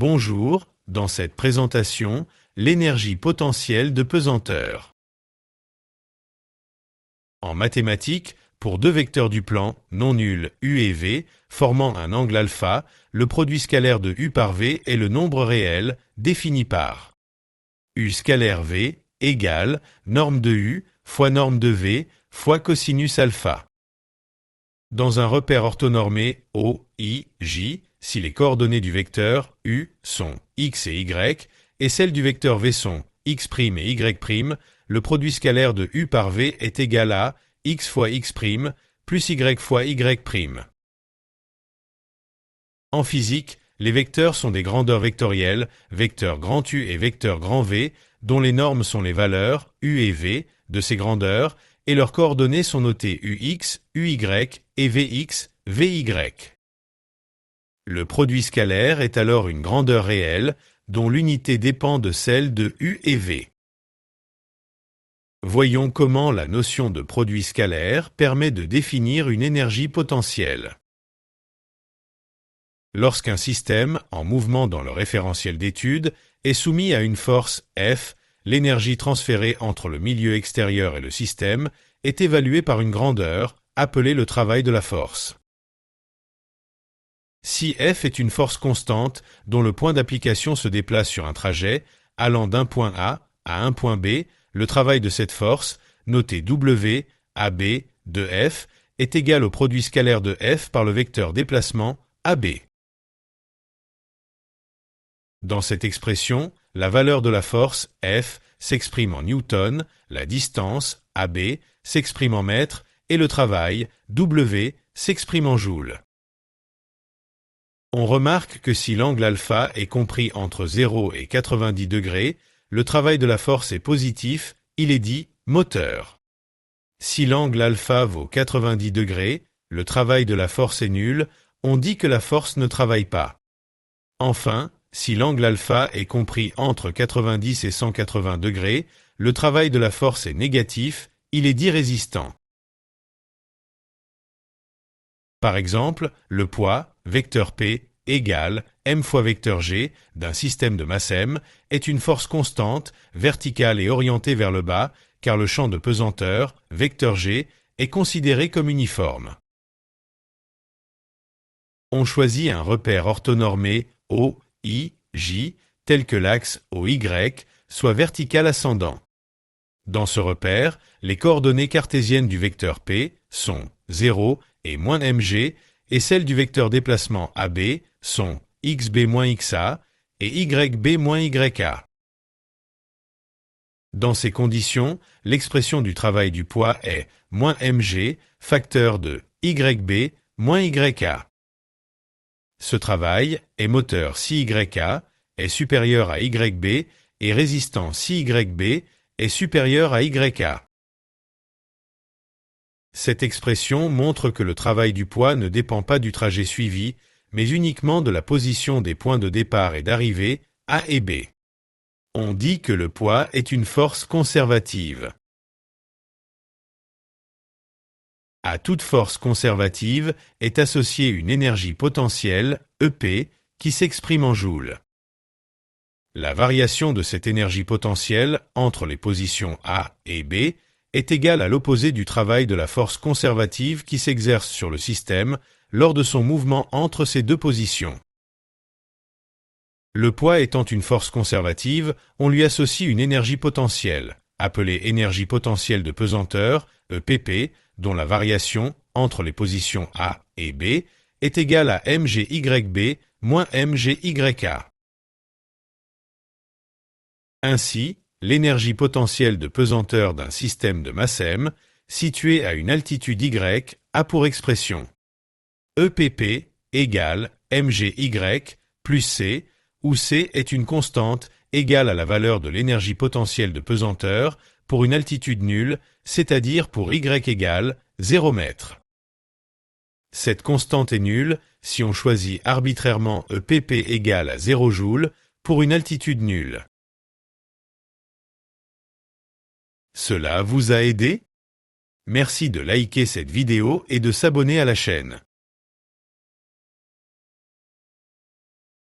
Bonjour, dans cette présentation, l'énergie potentielle de pesanteur. En mathématiques, pour deux vecteurs du plan, non nuls U et V, formant un angle alpha, le produit scalaire de U par V est le nombre réel, défini par U scalaire V égale norme de U fois norme de V fois cosinus alpha. Dans un repère orthonormé O, I, J, si les coordonnées du vecteur U sont x et y, et celles du vecteur V sont x' et y', le produit scalaire de U par V est égal à x fois x' plus y fois y'. En physique, les vecteurs sont des grandeurs vectorielles, vecteur grand U et vecteur grand V, dont les normes sont les valeurs U et V de ces grandeurs, et leurs coordonnées sont notées UX, UY et VX, VY. Le produit scalaire est alors une grandeur réelle, dont l'unité dépend de celle de U et V. Voyons comment la notion de produit scalaire permet de définir une énergie potentielle. Lorsqu'un système, en mouvement dans le référentiel d'étude, est soumis à une force F, l'énergie transférée entre le milieu extérieur et le système est évaluée par une grandeur, appelée le travail de la force. Si F est une force constante dont le point d'application se déplace sur un trajet allant d'un point A à un point B, le travail de cette force, noté W, AB, de F, est égal au produit scalaire de F par le vecteur déplacement AB. Dans cette expression, la valeur de la force F s'exprime en newton, la distance AB s'exprime en mètres et le travail W s'exprime en joules. On remarque que si l'angle alpha est compris entre 0 et 90 degrés, le travail de la force est positif, il est dit moteur. Si l'angle alpha vaut 90 degrés, le travail de la force est nul, on dit que la force ne travaille pas. Enfin, si l'angle alpha est compris entre 90 et 180 degrés, le travail de la force est négatif, il est dit résistant. Par exemple, le poids, vecteur P, égale m fois vecteur G d'un système de masse m est une force constante, verticale et orientée vers le bas, car le champ de pesanteur, vecteur G, est considéré comme uniforme. On choisit un repère orthonormé O, I, J, tel que l'axe OY soit vertical ascendant. Dans ce repère, les coordonnées cartésiennes du vecteur P sont 0 et -mg, et celles du vecteur déplacement AB sont xb-xa et yb-ya. Dans ces conditions, l'expression du travail du poids est -mg, facteur de yb-ya. Ce travail est moteur si YA est supérieur à YB et résistant si YB est supérieur à YA. Cette expression montre que le travail du poids ne dépend pas du trajet suivi, mais uniquement de la position des points de départ et d'arrivée A et B. On dit que le poids est une force conservative. À toute force conservative est associée une énergie potentielle, EP, qui s'exprime en joules. La variation de cette énergie potentielle entre les positions A et B est égale à l'opposé du travail de la force conservative qui s'exerce sur le système lors de son mouvement entre ces deux positions. Le poids étant une force conservative, on lui associe une énergie potentielle, appelée énergie potentielle de pesanteur, EPP, dont la variation entre les positions A et B est égale à mgyb moins mgya. Ainsi, l'énergie potentielle de pesanteur d'un système de masse m, situé à une altitude y, a pour expression EPP égale mgy plus c, où c est une constante égale à la valeur de l'énergie potentielle de pesanteur pour une altitude nulle, c'est-à-dire pour y égale 0 m. Cette constante est nulle si on choisit arbitrairement EPP égale à 0 joule pour une altitude nulle. Cela vous a aidé? Merci de liker cette vidéo et de s'abonner à la chaîne.